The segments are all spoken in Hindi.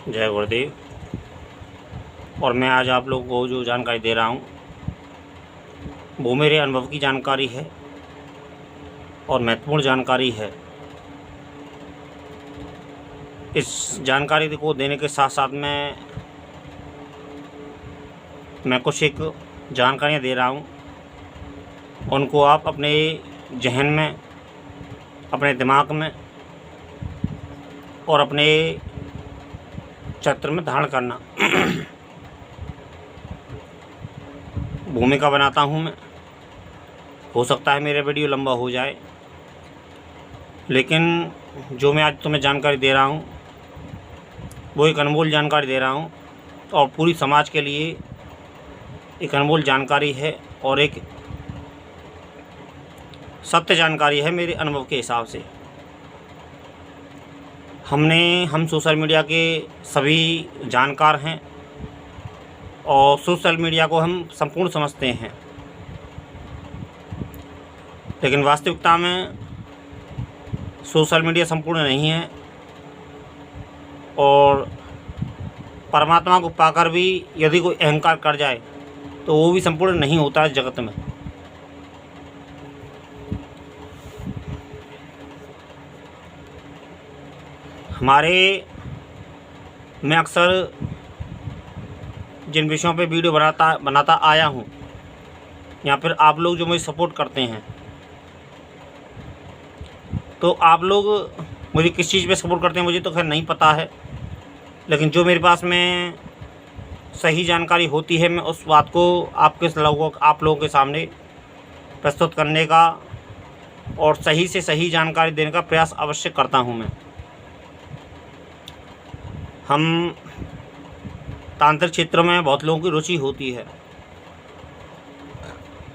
जय गुरुदेव। और मैं आज आप लोगों को जो जानकारी दे रहा हूँ वो मेरे अनुभव की जानकारी है और महत्वपूर्ण जानकारी है। इस जानकारी को देने के साथ साथ मैं कुछ एक जानकारियाँ दे रहा हूँ, उनको आप अपने जहन में, अपने दिमाग में और अपने चरित्र में धारण करना। भूमिका बनाता हूँ मैं। हो सकता है मेरा वीडियो लंबा हो जाए, लेकिन जो मैं आज तुम्हें जानकारी दे रहा हूँ वो एक अनमोल जानकारी दे रहा हूँ और पूरी समाज के लिए एक अनमोल जानकारी है और एक सत्य जानकारी है मेरे अनुभव के हिसाब से। हम सोशल मीडिया के सभी जानकार हैं और सोशल मीडिया को हम संपूर्ण समझते हैं, लेकिन वास्तविकता में सोशल मीडिया संपूर्ण नहीं है और परमात्मा को पाकर भी यदि कोई अहंकार कर जाए तो वो भी संपूर्ण नहीं होता है जगत में। मैं अक्सर जिन विषयों पे वीडियो बनाता आया हूँ या फिर आप लोग जो मुझे सपोर्ट करते हैं, तो आप लोग मुझे किस चीज़ पे सपोर्ट करते हैं मुझे तो खैर नहीं पता है, लेकिन जो मेरे पास में सही जानकारी होती है मैं उस बात को आप लोगों के सामने प्रस्तुत करने का और सही से सही जानकारी देने का प्रयास अवश्य करता हूँ मैं। हम तांत्रिक क्षेत्र में बहुत लोगों की रुचि होती है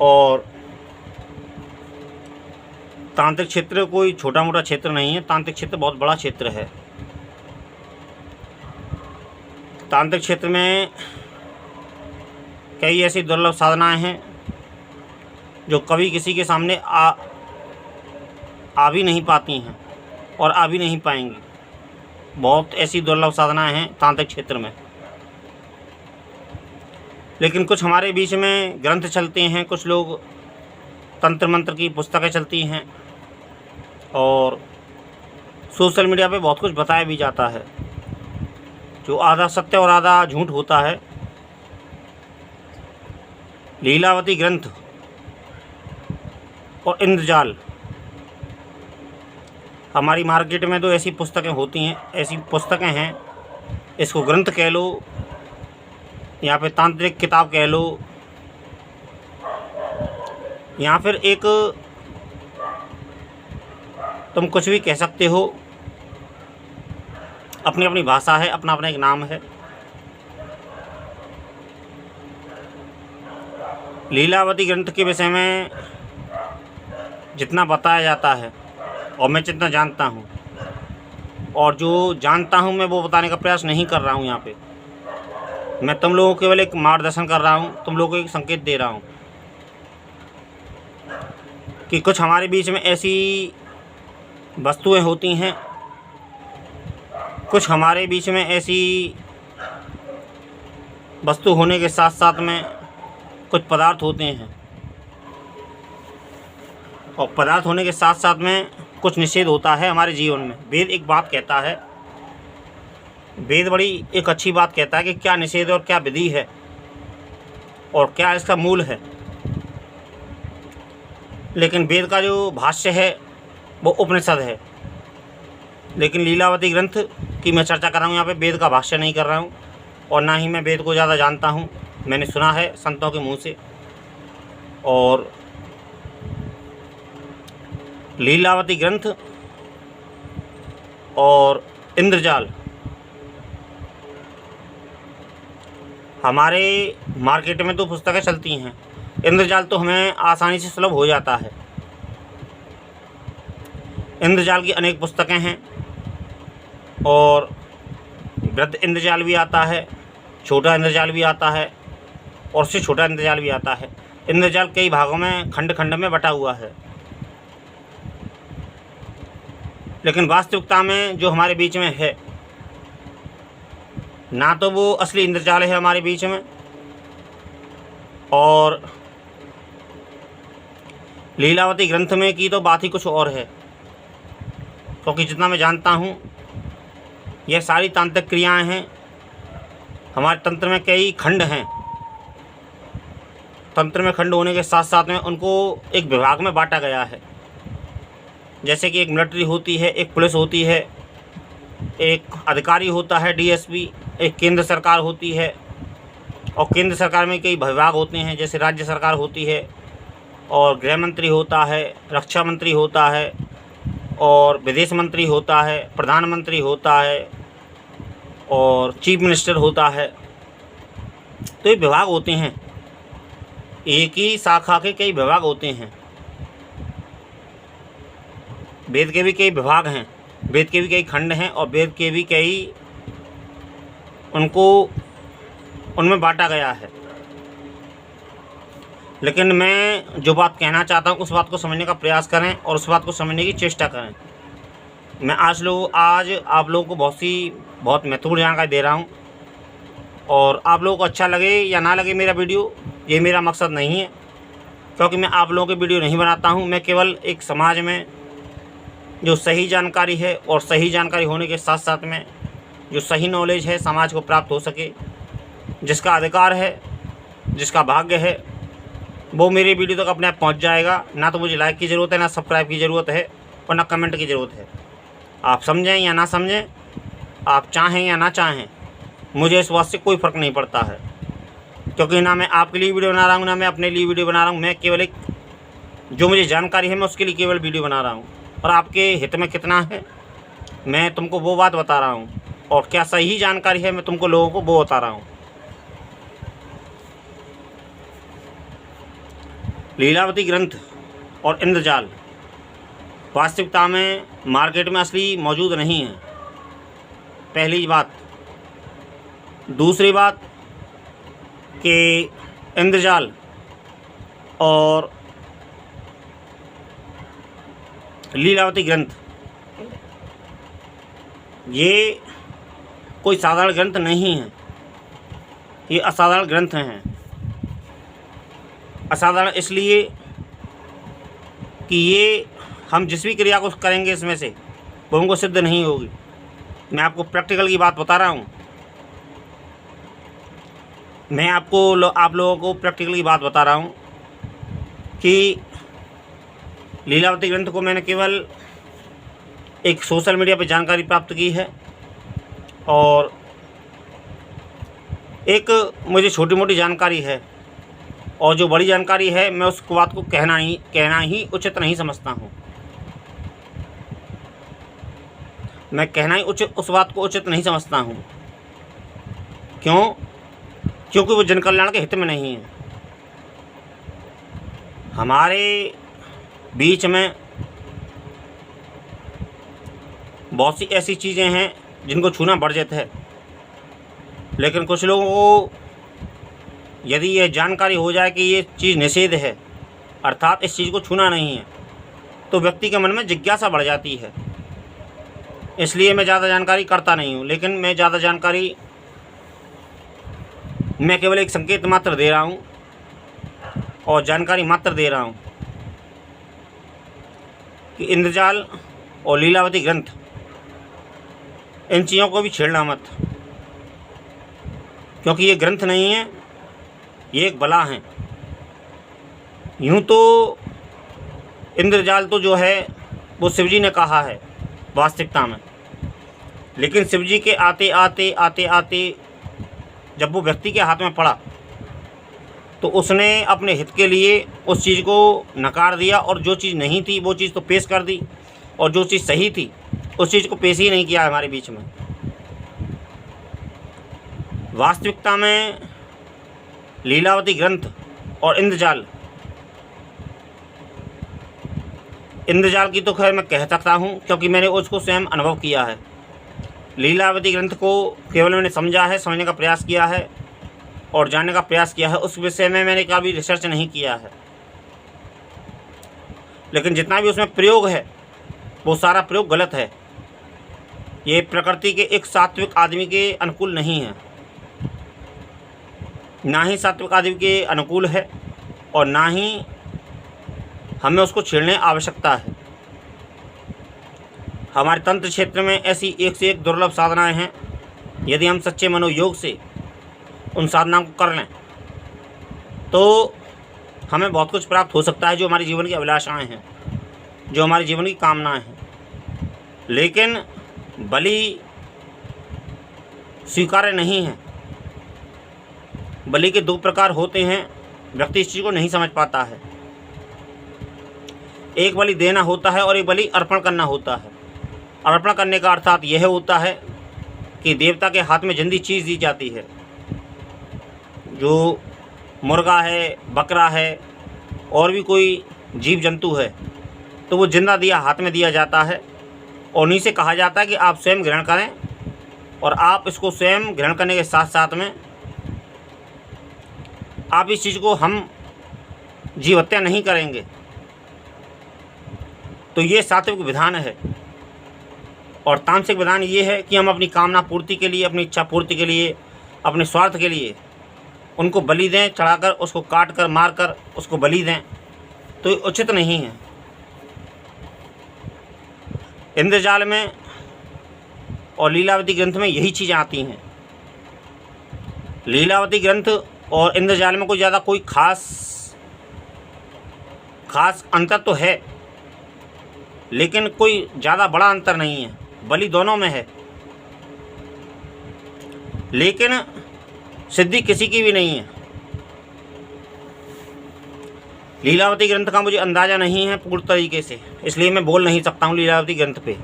और तांत्रिक क्षेत्र कोई छोटा मोटा क्षेत्र नहीं है। तांत्रिक क्षेत्र बहुत बड़ा क्षेत्र है। तांत्रिक क्षेत्र में कई ऐसी दुर्लभ साधनाएं हैं जो कभी किसी के सामने आ भी नहीं पाती हैं और आ भी नहीं पाएंगी। बहुत ऐसी दुर्लभ साधनाएं हैं तांत्रिक क्षेत्र में, लेकिन कुछ हमारे बीच में ग्रंथ चलते हैं, कुछ लोग तंत्र मंत्र की पुस्तकें चलती हैं और सोशल मीडिया पे बहुत कुछ बताया भी जाता है जो आधा सत्य और आधा झूठ होता है। लीलावती ग्रंथ और इंद्रजाल, हमारी मार्केट में तो ऐसी पुस्तकें होती हैं, ऐसी पुस्तकें हैं, इसको ग्रंथ कह लो या फिर तांत्रिक किताब कह लो या फिर एक तुम कुछ भी कह सकते हो। अपनी अपनी भाषा है, अपना अपना एक नाम है। लीलावती ग्रंथ के विषय में जितना बताया जाता है और मैं जितना जानता हूँ और जो जानता हूँ मैं वो बताने का प्रयास नहीं कर रहा हूँ। यहाँ पे मैं तुम लोगों को केवल एक मार्गदर्शन कर रहा हूँ, तुम लोगों को एक संकेत दे रहा हूँ कि कुछ हमारे बीच में ऐसी वस्तुएं होती हैं, कुछ हमारे बीच में ऐसी वस्तु होने के साथ साथ में कुछ पदार्थ होते हैं और पदार्थ होने के साथ साथ में कुछ निषेध होता है हमारे जीवन में। वेद एक बात कहता है, वेद बड़ी एक अच्छी बात कहता है कि क्या निषेध और क्या विधि है और क्या इसका मूल है। लेकिन वेद का जो भाष्य है वो उपनिषद है, लेकिन लीलावती ग्रंथ की मैं चर्चा कर रहा हूँ। यहाँ पे वेद का भाष्य नहीं कर रहा हूँ और ना ही मैं वेद को ज़्यादा जानता हूँ, मैंने सुना है संतों के मुँह से। और लीलावती ग्रंथ और इंद्रजाल हमारे मार्केट में तो पुस्तकें चलती हैं। इंद्रजाल तो हमें आसानी से सुलभ हो जाता है। इंद्रजाल की अनेक पुस्तकें हैं और वृद्ध इंद्रजाल भी आता है, छोटा इंद्रजाल भी आता है और उससे छोटा इंद्रजाल भी आता है। इंद्रजाल कई भागों में खंड खंड में बटा हुआ है, लेकिन वास्तविकता में जो हमारे बीच में है ना तो वो असली इंद्रजाल है हमारे बीच में, और लीलावती ग्रंथ में की तो बात ही कुछ और है। क्योंकि जितना मैं जानता हूँ यह सारी तांत्रिक क्रियाएं हैं। हमारे तंत्र में कई खंड हैं। तंत्र में खंड होने के साथ साथ में उनको एक विभाग में बांटा गया है। जैसे कि एक मिलिट्री होती है, एक पुलिस होती है, एक अधिकारी होता है डीएसपी, एक केंद्र सरकार होती है, और केंद्र सरकार में कई विभाग होते हैं। जैसे राज्य सरकार होती है, और गृह मंत्री होता है, रक्षा मंत्री होता है, और विदेश मंत्री होता है, प्रधानमंत्री होता है, और चीफ मिनिस्टर होता है। तो ये विभाग होते हैं, एक ही शाखा के कई विभाग होते हैं। वेद के भी कई विभाग हैं, वेद के भी कई खंड हैं, और वेद के भी कई उनमें बांटा गया है। लेकिन मैं जो बात कहना चाहता हूँ उस बात को समझने का प्रयास करें और उस बात को समझने की चेष्टा करें। मैं आज आप लोगों को बहुत महत्वपूर्ण जानकारी दे रहा हूँ, और आप लोगों को अच्छा लगे या ना लगे मेरा वीडियो, ये मेरा मकसद नहीं है। क्योंकि मैं आप लोगों के वीडियो नहीं बनाता हूँ। मैं केवल एक समाज में जो सही जानकारी है, और सही जानकारी होने के साथ साथ में जो सही नॉलेज है समाज को प्राप्त हो सके, जिसका अधिकार है, जिसका भाग्य है, वो मेरे वीडियो तक अपने आप पहुंच जाएगा। ना तो मुझे लाइक की ज़रूरत है, ना सब्सक्राइब की ज़रूरत है, और ना कमेंट की ज़रूरत है। आप समझें या ना समझें, आप चाहें या ना चाहें, मुझे इस बात से कोई फ़र्क नहीं पड़ता है। क्योंकि ना मैं आपके लिए वीडियो बना रहा हूँ, ना मैं अपने लिए वीडियो बना रहा हूँ। मैं केवल एक जो मुझे जानकारी है मैं उसके लिए केवल वीडियो बना रहा हूँ। और आपके हित में कितना है मैं तुमको वो बात बता रहा हूँ, और क्या सही जानकारी है मैं तुमको लोगों को वो बता रहा हूँ। लीलावती ग्रंथ और इंद्रजाल वास्तविकता में मार्केट में असली मौजूद नहीं है, पहली बात। दूसरी बात कि इंद्रजाल और लीलावती ग्रंथ ये कोई साधारण ग्रंथ नहीं है, ये असाधारण ग्रंथ हैं। असाधारण इसलिए कि ये हम जिस भी क्रिया को करेंगे इसमें से वो हमको सिद्ध नहीं होगी। मैं आपको प्रैक्टिकल की बात बता रहा हूँ। मैं आप लोगों को प्रैक्टिकल की बात बता रहा हूँ कि लीलावती ग्रंथ को मैंने केवल एक सोशल मीडिया पर जानकारी प्राप्त की है, और एक मुझे छोटी मोटी जानकारी है, और जो बड़ी जानकारी है मैं उस बात को कहना ही उचित नहीं समझता हूँ। मैं कहना ही उस बात को उचित नहीं समझता हूँ। क्यों? क्योंकि वो जनकल्याण के हित में नहीं है। हमारे बीच में बहुत सी ऐसी चीज़ें हैं जिनको छूना वर्जित है, लेकिन कुछ लोगों को यदि यह जानकारी हो जाए कि ये चीज़ निषेध है, अर्थात इस चीज़ को छूना नहीं है, तो व्यक्ति के मन में जिज्ञासा बढ़ जाती है। इसलिए मैं ज़्यादा जानकारी करता नहीं हूँ। लेकिन मैं केवल एक संकेत मात्र दे रहा हूँ और जानकारी मात्र दे रहा हूँ कि इंद्रजाल और लीलावती ग्रंथ, इन चीज़ों को भी छेड़ना मत, क्योंकि ये ग्रंथ नहीं है, ये एक बला है। यूँ तो इंद्रजाल तो जो है वो शिवजी ने कहा है वास्तविकता में, लेकिन शिवजी के आते आते जब वो व्यक्ति के हाथ में पड़ा तो उसने अपने हित के लिए उस चीज़ को नकार दिया, और जो चीज़ नहीं थी वो चीज़ तो पेश कर दी, और जो चीज़ सही थी उस चीज़ को पेश ही नहीं किया हमारे बीच में। वास्तविकता में लीलावती ग्रंथ और इंद्रजाल की तो खैर मैं कह सकता हूँ, क्योंकि मैंने उसको स्वयं अनुभव किया है। लीलावती ग्रंथ को केवल मैंने समझा है, समझने का प्रयास किया है और जानने का प्रयास किया है। उस विषय में मैंने कभी रिसर्च नहीं किया है, लेकिन जितना भी उसमें प्रयोग है वो सारा प्रयोग गलत है। ये प्रकृति के एक सात्विक आदमी के अनुकूल नहीं है, ना ही सात्विक आदमी के अनुकूल है और ना ही हमें उसको छेड़ने आवश्यकता है। हमारे तंत्र क्षेत्र में ऐसी एक से एक दुर्लभ साधनाएं हैं। यदि हम सच्चे मनोयोग से उन साधनाओं को कर लें तो हमें बहुत कुछ प्राप्त हो सकता है, जो हमारे जीवन की अभिलाषाएं हैं, जो हमारे जीवन की कामनाएं हैं। लेकिन बलि स्वीकार्य नहीं है। बलि के दो प्रकार होते हैं, व्यक्ति इस चीज़ को नहीं समझ पाता है। एक बलि देना होता है और एक बलि अर्पण करना होता है। अर्पण करने का अर्थात यह होता है कि देवता के हाथ में जिंदी चीज़ दी जाती है, जो मुर्गा है, बकरा है और भी कोई जीव जंतु है, तो वो जिंदा दिया हाथ में दिया जाता है और उन्हीं से कहा जाता है कि आप स्वयं ग्रहण करें। और आप इसको स्वयं ग्रहण करने के साथ साथ में आप इस चीज़ को हम जीव हत्या नहीं करेंगे। तो ये सात्विक विधान है। और तामसिक विधान ये है कि हम अपनी कामना पूर्ति के लिए, अपनी इच्छा पूर्ति के लिए, अपने स्वार्थ के लिए उनको बलि दें, चढ़ाकर उसको काट कर मार कर उसको बलि दें, तो ये उचित नहीं है। इंद्रजाल में और लीलावती ग्रंथ में यही चीज़ें आती हैं। लीलावती ग्रंथ और इंद्रजाल में कोई खास अंतर तो है, लेकिन कोई ज़्यादा बड़ा अंतर नहीं है। बलि दोनों में है, लेकिन सिद्धि किसी की भी नहीं है। लीलावती ग्रंथ का मुझे अंदाज़ा नहीं है पूर्ण तरीके से, इसलिए मैं बोल नहीं सकता हूँ लीलावती ग्रंथ पे।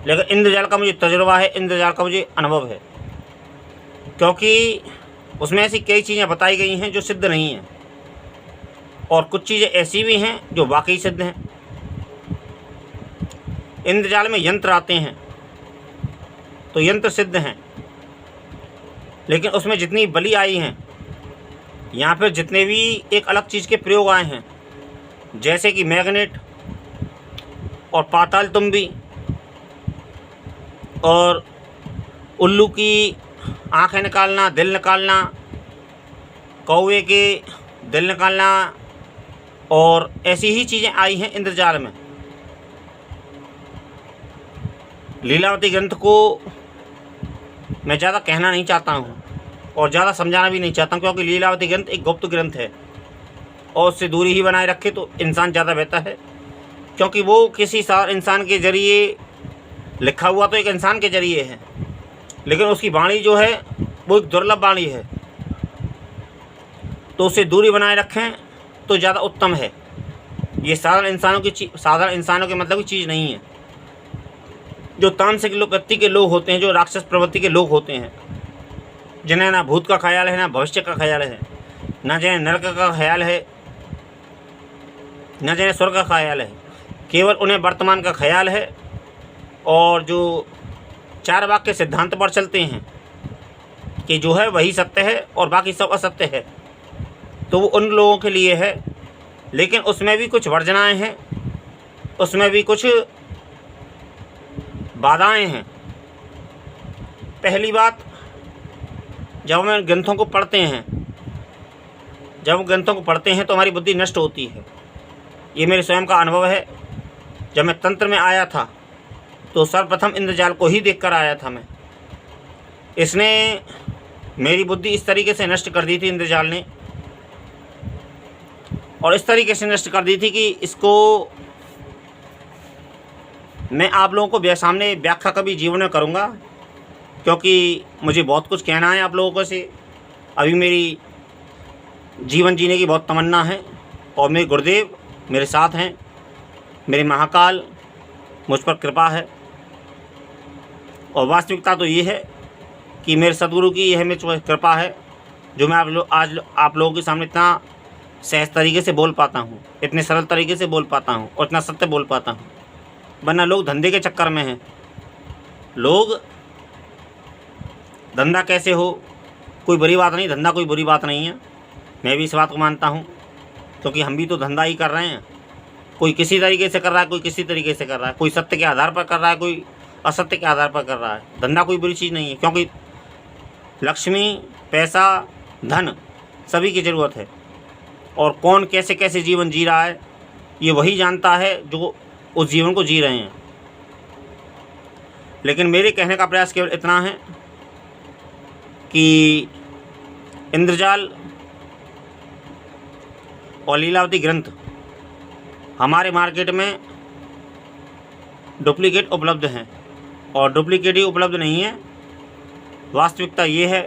लेकिन इंद्रजाल का मुझे तजुर्बा है, इंद्रजाल का मुझे अनुभव है, क्योंकि उसमें ऐसी कई चीज़ें बताई गई हैं जो सिद्ध नहीं हैं और कुछ चीज़ें ऐसी भी हैं जो वाकई सिद्ध हैं। इंद्रजाल में यंत्र आते हैं तो यंत्र सिद्ध हैं, लेकिन उसमें जितनी बलि आई हैं या फिर जितने भी एक अलग चीज़ के प्रयोग आए हैं, जैसे कि मैग्नेट और पाताल तुम्बी और उल्लू की आँखें निकालना, दिल निकालना, कौवे के दिल निकालना और ऐसी ही चीज़ें आई हैं इंद्रजाल में। लीलावती ग्रंथ को मैं ज़्यादा कहना नहीं चाहता हूँ और ज़्यादा समझाना भी नहीं चाहता हूँ, क्योंकि लीलावती ग्रंथ एक गुप्त ग्रंथ है और उससे दूरी ही बनाए रखे तो इंसान ज़्यादा बेहतर है, क्योंकि वो किसी साधारण इंसान के ज़रिए लिखा हुआ तो एक इंसान के ज़रिए है, लेकिन उसकी वाणी जो है वो एक दुर्लभ वाणी है, तो उससे दूरी बनाए रखें तो ज़्यादा उत्तम है। ये साधारण इंसानों के मतलब की चीज़ नहीं है। जो तामसिक प्रवृत्ति के लोग होते हैं, जो राक्षस प्रवृत्ति के लोग होते हैं, जिन्हें ना भूत का ख्याल है, ना भविष्य का ख्याल है, ना जिन्हें नरक का ख्याल है, ना जिन्हें स्वर्ग का ख्याल है, केवल उन्हें वर्तमान का ख्याल है और जो चार वाक्य के सिद्धांत पर चलते हैं कि जो है वही सत्य है और बाकी सब असत्य है, तो वो उन लोगों के लिए है। लेकिन उसमें भी कुछ वर्जनाएं हैं, उसमें भी कुछ बाधाएं हैं। पहली बात, जब हम ग्रंथों को पढ़ते हैं तो हमारी बुद्धि नष्ट होती है। ये मेरे स्वयं का अनुभव है। जब मैं तंत्र में आया था तो सर्वप्रथम इंद्रजाल को ही देखकर आया था मैं। इसने मेरी बुद्धि इस तरीके से नष्ट कर दी थी इंद्रजाल ने, और इस तरीके से नष्ट कर दी थी कि इसको मैं आप लोगों को सामने व्याख्या कभी जीवन में करूँगा, क्योंकि मुझे बहुत कुछ कहना है आप लोगों से। अभी मेरी जीवन जीने की बहुत तमन्ना है और मेरे गुरुदेव मेरे साथ हैं, मेरे महाकाल मुझ पर कृपा है। और वास्तविकता तो ये है कि मेरे सदगुरु की यह मुझ पर कृपा है, जो मैं आज आप लोगों के सामने इतना सहज तरीके से बोल पाता हूँ, इतने सरल तरीके से बोल पाता हूँ और इतना सत्य बोल पाता हूँ। वरना लोग धंधे के चक्कर में हैं। लोग धंधा कैसे हो, कोई बुरी बात नहीं, धंधा कोई बुरी बात नहीं है, मैं भी इस बात को मानता हूँ, क्योंकि हम भी तो धंधा ही कर रहे हैं। कोई किसी तरीके से कर रहा है, कोई किसी तरीके से कर रहा है, कोई सत्य के आधार पर कर रहा है, कोई असत्य के आधार पर कर रहा है। धंधा कोई बुरी चीज़ नहीं है, क्योंकि लक्ष्मी, पैसा, धन सभी की ज़रूरत है, और कौन कैसे कैसे जीवन जी रहा है ये वही जानता है जो उस जीवन को जी रहे हैं। लेकिन मेरे कहने का प्रयास केवल इतना है कि इंद्रजाल और लीलावती ग्रंथ हमारे मार्केट में डुप्लीकेट उपलब्ध हैं, और डुप्लीकेट ही उपलब्ध नहीं है, वास्तविकता ये है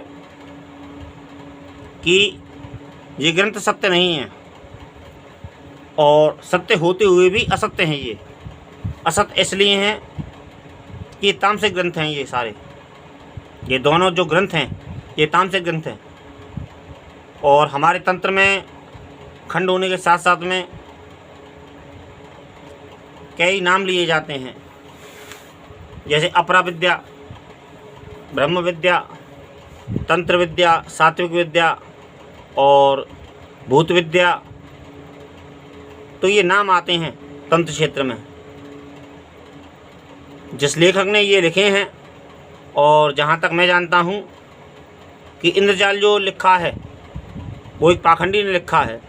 कि ये ग्रंथ सत्य नहीं है, और सत्य होते हुए भी असत्य हैं। ये असत्य इसलिए हैं कि तामसिक ग्रंथ हैं। ये सारे, ये दोनों जो ग्रंथ हैं ये तामसिक ग्रंथ हैं, और हमारे तंत्र में खंड होने के साथ साथ में कई नाम लिए जाते हैं, जैसे अपरा विद्या, ब्रह्म विद्या, तंत्र विद्या, सात्विक विद्या और भूत विद्या। तो ये नाम आते हैं तंत्र क्षेत्र में। जिस लेखक ने ये लिखे हैं, और जहाँ तक मैं जानता हूँ कि इंद्रजाल जो लिखा है वो एक पाखंडी ने लिखा है।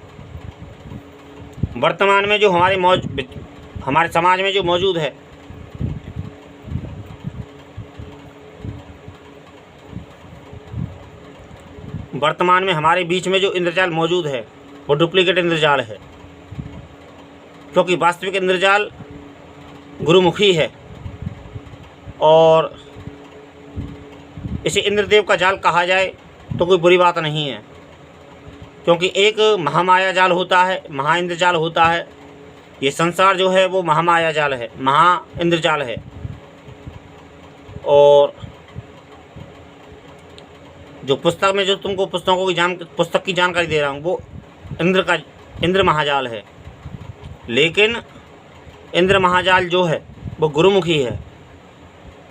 वर्तमान में जो हमारे समाज में जो मौजूद है, वर्तमान में हमारे बीच में जो इंद्रजाल मौजूद है वो डुप्लीकेट इंद्रजाल है, क्योंकि वास्तविक इंद्रजाल गुरुमुखी है, और इसे इंद्रदेव का जाल कहा जाए तो कोई बुरी बात नहीं है, क्योंकि एक महामाया जाल होता है, महा इंद्रजाल होता है। ये संसार जो है वो महामाया जाल है, महा इंद्रजाल है, और जो पुस्तक में जो तुमको पुस्तक की जानकारी दे रहा हूँ वो इंद्र महाजाल है। लेकिन इंद्र महाजाल जो है वो गुरुमुखी है,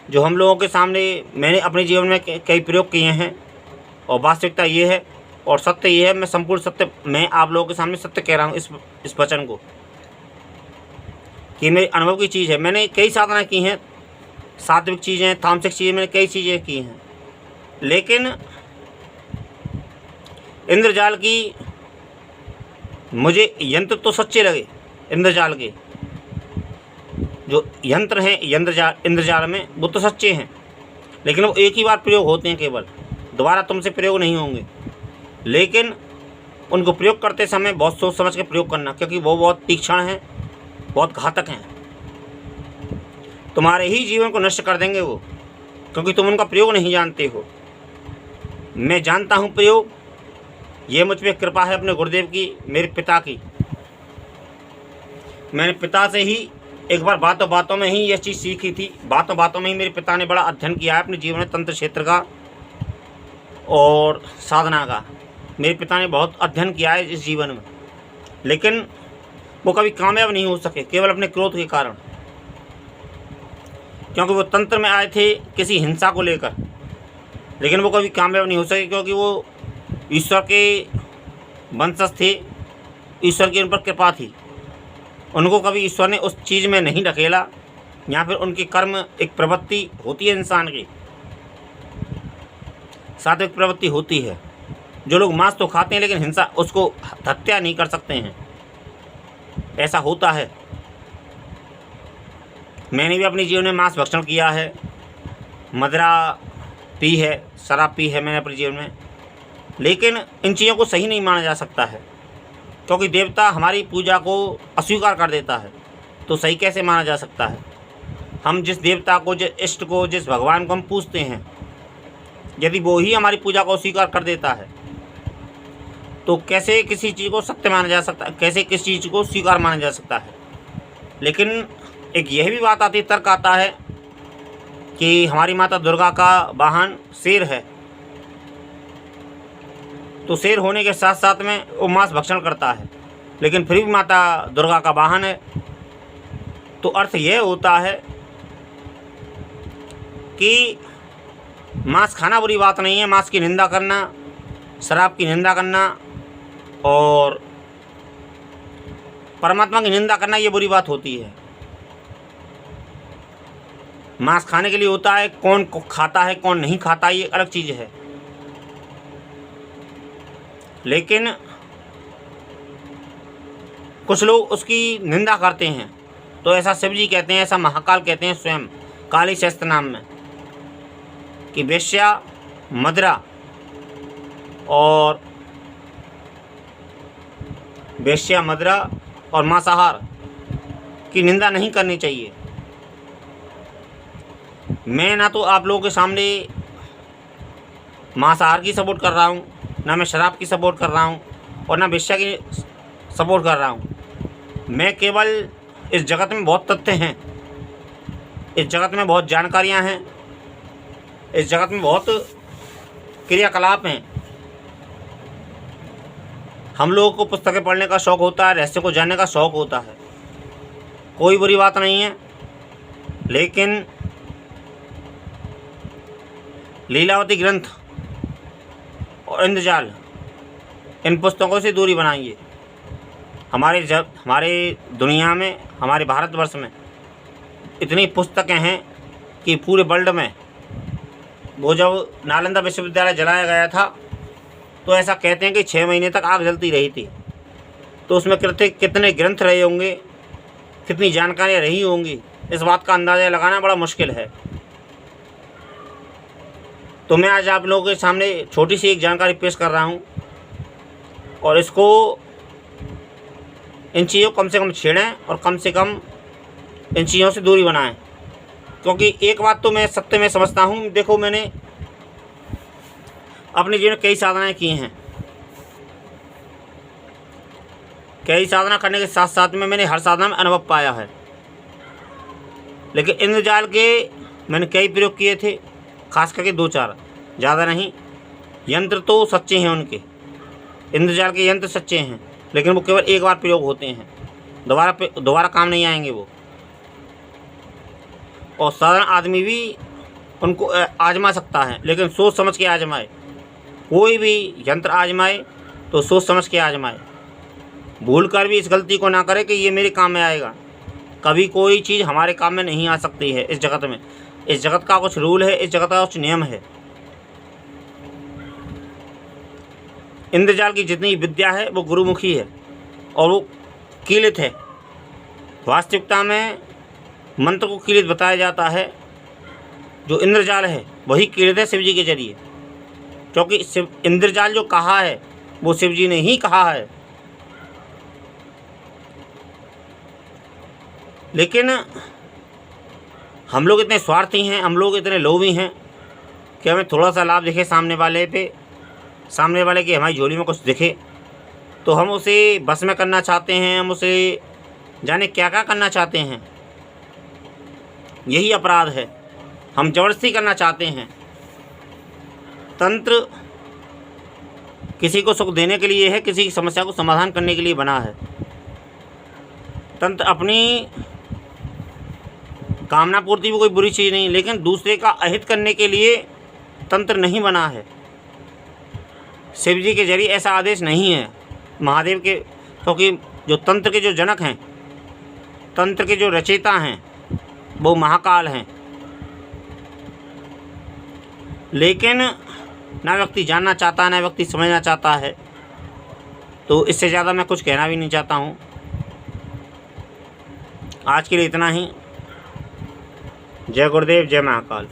जो हम लोगों के सामने मैंने अपने जीवन में कई प्रयोग किए हैं, और वास्तविकता ये है और सत्य ये है। मैं संपूर्ण सत्य, मैं आप लोगों के सामने सत्य कह रहा हूँ इस वचन को, कि मेरे अनुभव की चीज़ है। मैंने कई साधना की हैं, सात्विक चीज़ें, तामसिक चीज़ें, मैंने कई चीज़ें की हैं, लेकिन इंद्रजाल की मुझे यंत्र तो सच्चे लगे। इंद्रजाल के जो यंत्र हैं इंद्रजाल में वो तो सच्चे हैं, लेकिन वो एक ही बार प्रयोग होते हैं, केवल दोबारा तुमसे प्रयोग नहीं होंगे। लेकिन उनको प्रयोग करते समय बहुत सोच समझ के प्रयोग करना, क्योंकि वो बहुत तीक्ष्ण हैं, बहुत घातक हैं। तुम्हारे ही जीवन को नष्ट कर देंगे वो, क्योंकि तुम उनका प्रयोग नहीं जानते हो। मैं जानता हूँ प्रयोग, ये मुझ पर कृपा है अपने गुरुदेव की, मेरे पिता की। मैंने पिता से ही एक बार बातों बातों में ही यह चीज़ सीखी थी। बातों बातों में ही मेरे पिता ने बड़ा अध्ययन किया है अपने जीवन में, तंत्र क्षेत्र का और साधना का। मेरे पिता ने बहुत अध्ययन किया है इस जीवन में, लेकिन वो कभी कामयाब नहीं हो सके, केवल अपने क्रोध के कारण। क्योंकि वो तंत्र में आए थे किसी हिंसा को लेकर, लेकिन वो कभी कामयाब नहीं हो सके, क्योंकि वो ईश्वर के वंशज थे, ईश्वर की उन पर कृपा थी। उनको कभी ईश्वर ने उस चीज़ में नहीं ढकेला, या फिर उनकी कर्म एक प्रवृत्ति होती है इंसान की, सात्विक प्रवृत्ति होती है। जो लोग मांस तो खाते हैं लेकिन हिंसा, उसको हत्या नहीं कर सकते हैं, ऐसा होता है। मैंने भी अपने जीवन में मांस भक्षण किया है, मदिरा पी है, शराब पी है मैंने अपने जीवन में, लेकिन इन चीज़ों को सही नहीं माना जा सकता है, क्योंकि देवता हमारी पूजा को अस्वीकार कर देता है, तो सही कैसे माना जा सकता है। हम जिस देवता को, जिस इष्ट को, जिस भगवान को हम पूजते हैं, यदि वो ही हमारी पूजा को अस्वीकार कर देता है, तो कैसे किसी चीज़ को सत्य माना जा सकता है, कैसे किसी चीज़ को स्वीकार माना जा सकता है। लेकिन एक यह भी बात आती, तर्क आता है कि हमारी माता दुर्गा का वाहन शेर है, तो शेर होने के साथ साथ में वो मांस भक्षण करता है, लेकिन फिर भी माता दुर्गा का वाहन है। तो अर्थ यह होता है कि मांस खाना बुरी बात नहीं है, मांस की निंदा करना, शराब की निंदा करना और परमात्मा की निंदा करना ये बुरी बात होती है। मांस खाने के लिए होता है, कौन खाता है कौन नहीं खाता ये अलग चीज़ है। लेकिन कुछ लोग उसकी निंदा करते हैं, तो ऐसा शिव जी कहते हैं, ऐसा महाकाल कहते हैं स्वयं काली शस्त्र नाम में, कि वेश्या, मदिरा और मांसाहार की निंदा नहीं करनी चाहिए। मैं ना तो आप लोगों के सामने मांसाहार की सपोर्ट कर रहा हूँ, ना मैं शराब की सपोर्ट कर रहा हूँ, और ना वेश्या की सपोर्ट कर रहा हूँ। मैं केवल इस जगत में बहुत तथ्य हैं, इस जगत में बहुत जानकारियाँ हैं, इस जगत में बहुत क्रियाकलाप हैं। हम लोगों को पुस्तकें पढ़ने का शौक़ होता है, रहस्य को जानने का शौक़ होता है, कोई बुरी बात नहीं है। लेकिन लीलावती ग्रंथ और इंद्रजाल, इन पुस्तकों से दूरी बनाइए। हमारे दुनिया में, हमारे भारतवर्ष में इतनी पुस्तकें हैं कि पूरे वर्ल्ड में, वो जब नालंदा विश्वविद्यालय जलाया गया था तो ऐसा कहते हैं कि 6 महीने तक आग जलती रही थी। तो उसमें कितने ग्रंथ रहे होंगे, कितनी जानकारियाँ रही होंगी, इस बात का अंदाज़ा लगाना बड़ा मुश्किल है। तो मैं आज आप लोगों के सामने छोटी सी एक जानकारी पेश कर रहा हूँ, और इसको, इन चीज़ों को कम से कम छेड़ें और कम से कम इन चीज़ों से दूरी बनाएं। क्योंकि एक बात तो मैं सत्य में समझता हूँ, देखो मैंने अपने जीवन में कई साधनाएं की हैं, कई साधना करने के साथ साथ में मैंने हर साधना में अनुभव पाया है। लेकिन इंद्रजाल के मैंने कई प्रयोग किए थे, खास करके 2-4, ज़्यादा नहीं। यंत्र तो सच्चे हैं उनके, इंद्रजाल के यंत्र सच्चे हैं, लेकिन वो केवल एक बार प्रयोग होते हैं, दोबारा काम नहीं आएंगे वो। और साधारण आदमी भी उनको आजमा सकता है, लेकिन सोच समझ के आजमाए। कोई भी यंत्र आजमाए तो सोच समझ के आजमाए, भूल कर भी इस गलती को ना करे कि ये मेरे काम में आएगा। कभी कोई चीज़ हमारे काम में नहीं आ सकती है इस जगत में। इस जगत का कुछ रूल है, इस जगत का कुछ नियम है। इंद्रजाल की जितनी विद्या है वो गुरुमुखी है और वो कीलित है। वास्तविकता में मंत्र को कीलित बताया जाता है, जो इंद्रजाल है वही कीलित है शिव जी के जरिए, क्योंकि इंद्रजाल जो कहा है वो शिव जी ने ही कहा है। लेकिन हम लोग इतने स्वार्थी हैं, हम लोग इतने लोभी हैं कि हमें थोड़ा सा लाभ दिखे सामने वाले पे, सामने वाले की हमारी झोली में कुछ दिखे तो हम उसे बस में करना चाहते हैं, हम उसे जाने क्या क्या करना चाहते हैं। यही अपराध है, हम जबरदस्ती करना चाहते हैं। तंत्र किसी को सुख देने के लिए है, किसी की समस्या को समाधान करने के लिए बना है। तंत्र अपनी कामना पूर्ति भी कोई बुरी चीज़ नहीं, लेकिन दूसरे का अहित करने के लिए तंत्र नहीं बना है। शिव जी के जरिए ऐसा आदेश नहीं है, महादेव के, क्योंकि जो तंत्र के जो जनक हैं, तंत्र के जो रचयिता हैं वो महाकाल हैं। लेकिन ना व्यक्ति जानना चाहता है, ना व्यक्ति समझना चाहता है। तो इससे ज़्यादा मैं कुछ कहना भी नहीं चाहता हूँ। आज के लिए इतना ही। जय गुरुदेव, जय महाकाल।